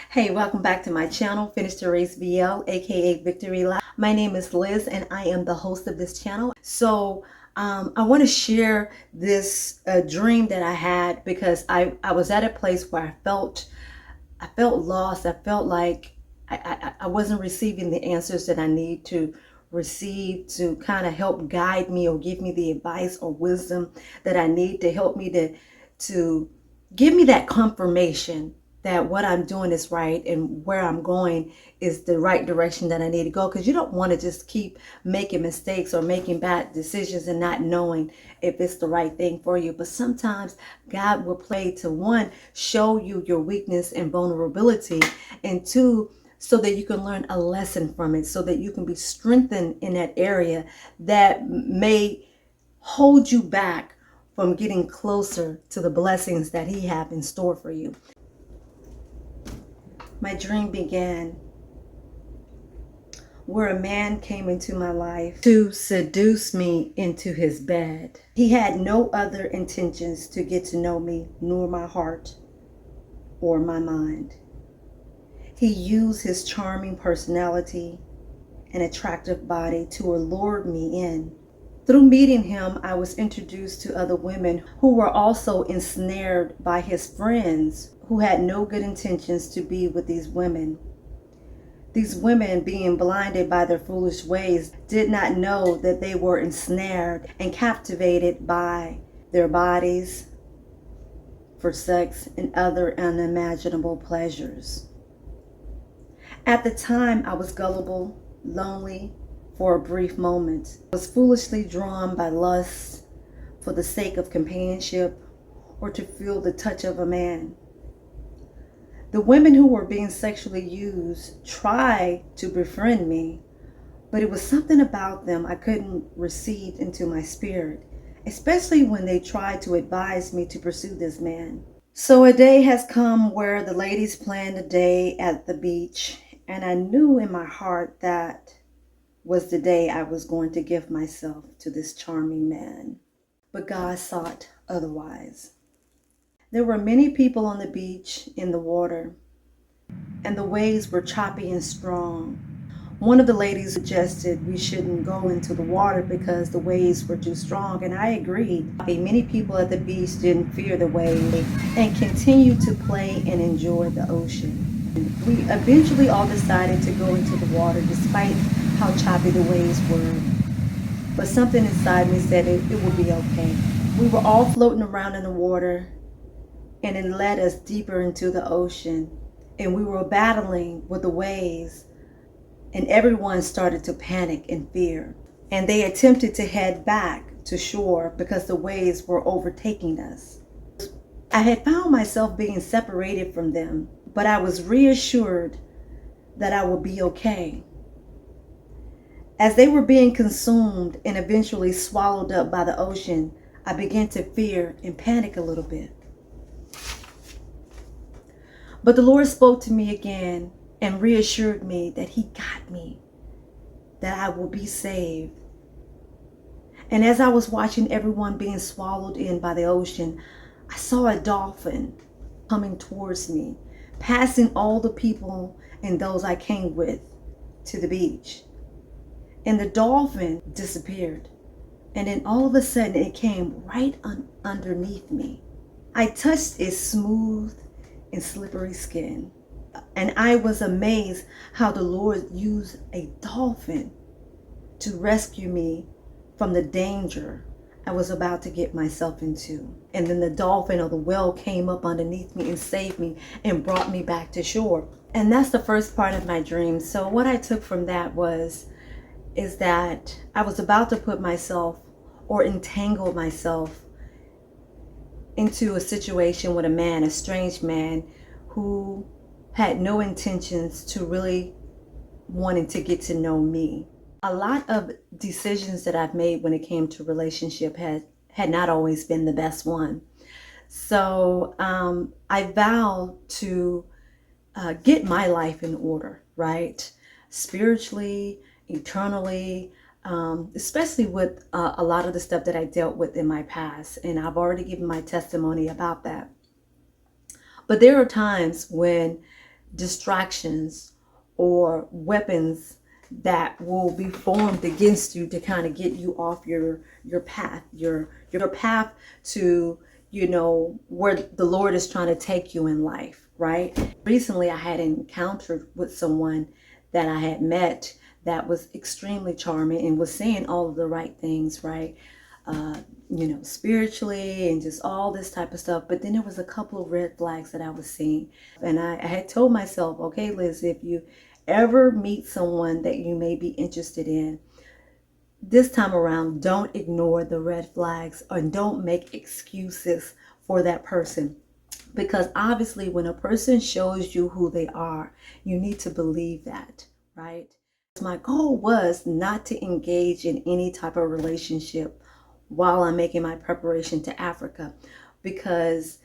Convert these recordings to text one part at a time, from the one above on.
Hey, welcome back to my channel, Finish the Race VL, aka Victory Lap. My name is Liz and I am the host of this channel. So I want to share this dream that I had because I was at a place where I felt lost. I felt like I wasn't receiving the answers that I need to receive to kind of help guide me or give me the advice or wisdom that I need to help me to give me that confirmation that what I'm doing is right and where I'm going is the right direction that I need to go. Because you don't want to just keep making mistakes or making bad decisions and not knowing if it's the right thing for you. But sometimes God will play to, one, show you your weakness and vulnerability, and two, so that you can learn a lesson from it, so that you can be strengthened in that area that may hold you back from getting closer to the blessings that He have in store for you. My dream began where a man came into my life to seduce me into his bed. He had no other intentions to get to know me, nor my heart or my mind. He used his charming personality and attractive body to allure me in. Through meeting him, I was introduced to other women who were also ensnared by his friends who had no good intentions to be with these women. These women, being blinded by their foolish ways, did not know that they were ensnared and captivated by their bodies for sex and other unimaginable pleasures. At the time, I was gullible, lonely for a brief moment. I was foolishly drawn by lust for the sake of companionship or to feel the touch of a man. The women who were being sexually used tried to befriend me, but it was something about them I couldn't receive into my spirit, especially when they tried to advise me to pursue this man. So a day has come where the ladies planned a day at the beach, and I knew in my heart that was the day I was going to give myself to this charming man. But God sought otherwise. There were many people on the beach in the water, and the waves were choppy and strong. One of the ladies suggested we shouldn't go into the water because the waves were too strong, and I agreed. Many people at the beach didn't fear the waves and continued to play and enjoy the ocean. We eventually all decided to go into the water despite how choppy the waves were. But something inside me said it would be okay. We were all floating around in the water, and it led us deeper into the ocean. And we were battling with the waves, and everyone started to panic and fear. And they attempted to head back to shore because the waves were overtaking us. I had found myself being separated from them, but I was reassured that I would be okay. As they were being consumed and eventually swallowed up by the ocean, I began to fear and panic a little bit. But the Lord spoke to me again and reassured me that He got me, that I will be saved. And as I was watching everyone being swallowed in by the ocean, I saw a dolphin coming towards me, passing all the people and those I came with to the beach. And the dolphin disappeared. And then all of a sudden it came right underneath me. I touched its smooth and slippery skin. And I was amazed how the Lord used a dolphin to rescue me from the danger I was about to get myself into. And then the dolphin or the whale came up underneath me and saved me and brought me back to shore. And that's the first part of my dream. So what I took from that is that I was about to put myself or entangle myself into a situation with a man, a strange man who had no intentions to really wanting to get to know me. A lot of decisions that I've made when it came to relationship had not always been the best one. So I vowed to get my life in order, right? Spiritually, eternally, especially with a lot of the stuff that I dealt with in my past. And I've already given my testimony about that. But there are times when distractions or weapons that will be formed against you to kind of get you off your path, your path to, you know, where the Lord is trying to take you in life, right? Recently, I had encountered with someone that I had met that was extremely charming and was saying all of the right things, right? You know, spiritually and just all this type of stuff. But then there was a couple of red flags that I was seeing. And I had told myself, okay, Liz, if you ever meet someone that you may be interested in, this time around, don't ignore the red flags or don't make excuses for that person. Because obviously when a person shows you who they are, you need to believe that, right? My goal was not to engage in any type of relationship while I'm making my preparation to Africa, because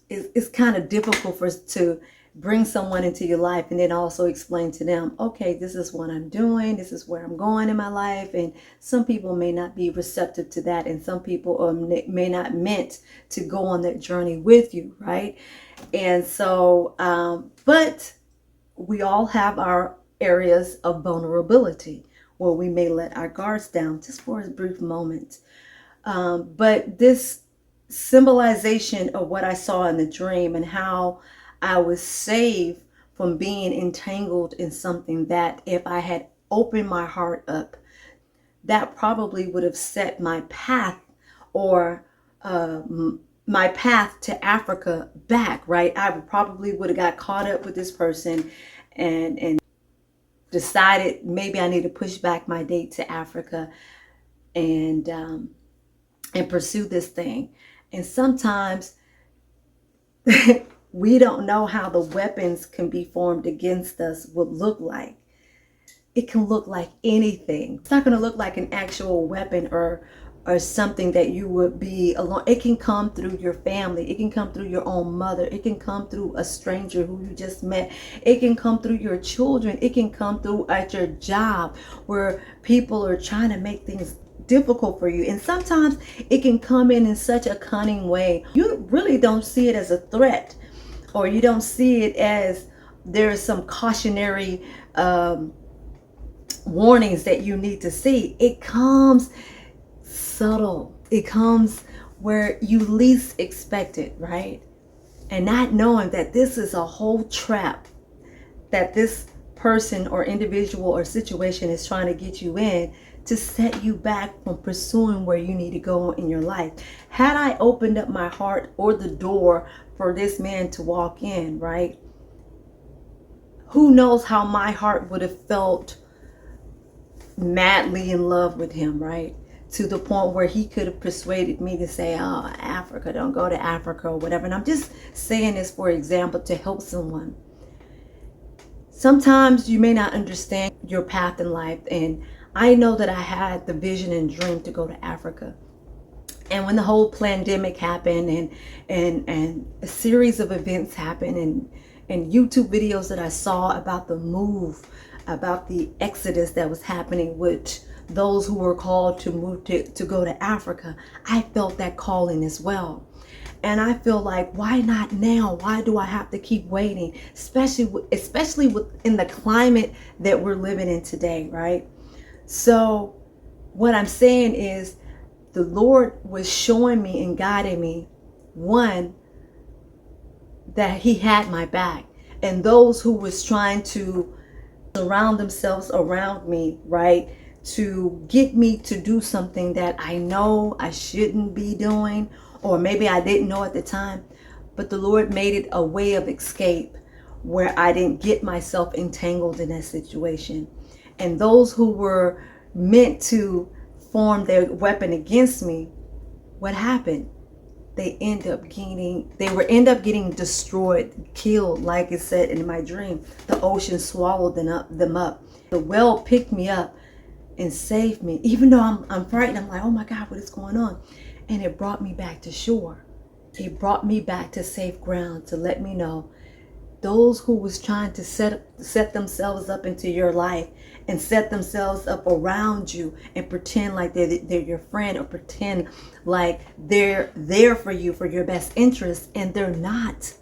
it's kind of difficult for us to bring someone into your life and then also explain to them, okay, this is what I'm doing, this is where I'm going in my life. And some people may not be receptive to that, and some people may not meant to go on that journey with you, right? And so but we all have our areas of vulnerability where we may let our guards down just for a brief moment. But this symbolization of what I saw in the dream and how I was saved from being entangled in something that if I had opened my heart up, that probably would have set my path or my path to Africa back, right? I probably would have got caught up with this person and decided maybe I need to push back my date to Africa and pursue this thing. And sometimes we don't know how the weapons can be formed against us would look like. It can look like anything. It's not going to look like an actual weapon or something that you would be alone. It can come through your family. It can come through your own mother. It can come through a stranger who you just met. It can come through your children. It can come through at your job where people are trying to make things difficult for you. And sometimes it can come in such a cunning way. You really don't see it as a threat, or you don't see it as there's some cautionary warnings that you need to see. It comes subtle. It comes where you least expect it, right? And not knowing that this is a whole trap that this person or individual or situation is trying to get you in to set you back from pursuing where you need to go in your life. Had I opened up my heart or the door for this man to walk in, right? Who knows how my heart would have felt madly in love with him, right? To the point where he could have persuaded me to say, oh, Africa, don't go to Africa or whatever. And I'm just saying this for example to help someone. Sometimes you may not understand your path in life. And I know that I had the vision and dream to go to Africa. And when the whole pandemic happened and a series of events happened and YouTube videos that I saw about the move, about the exodus that was happening with those who were called to move to go to Africa, I felt that calling as well. And I feel like, why not now? Why do I have to keep waiting? Especially in the climate that we're living in today, right? So what I'm saying is the Lord was showing me and guiding me, one, that he had my back. And those who was trying to surround themselves around me, right, to get me to do something that I know I shouldn't be doing, or maybe I didn't know at the time, but the Lord made it a way of escape where I didn't get myself entangled in that situation. And those who were meant to form their weapon against me, what happened? They end up getting destroyed, killed, like it said in my dream. The ocean swallowed them up. The well picked me up and saved me. Even though I'm frightened, I'm like, oh my God, what is going on? And it brought me back to shore. It brought me back to safe ground to let me know those who was trying to set themselves up into your life and set themselves up around you and pretend like they're your friend, or pretend like they're there for you, for your best interest, and they're not.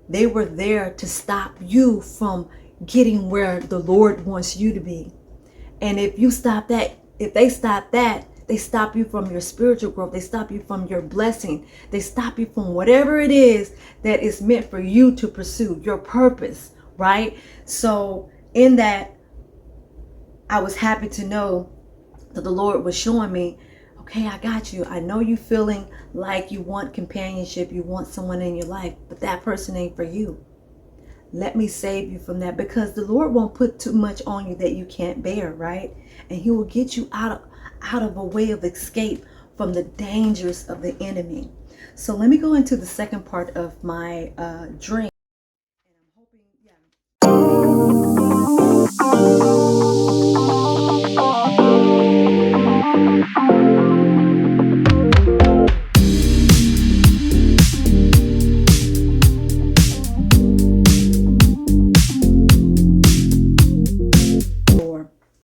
They were there to stop you from getting where the Lord wants you to be. And if you stop that, if they stop that, they stop you from your spiritual growth. They stop you from your blessing. They stop you from whatever it is that is meant for you to pursue, your purpose, right? So in that, I was happy to know that the Lord was showing me, okay, I got you. I know you feeling like you want companionship, you want someone in your life, but that person ain't for you. Let me save you from that, because the Lord won't put too much on you that you can't bear, right? And he will get you out of a way of escape from the dangers of the enemy. So let me go into the second part of my dream. And I'm hoping, yeah.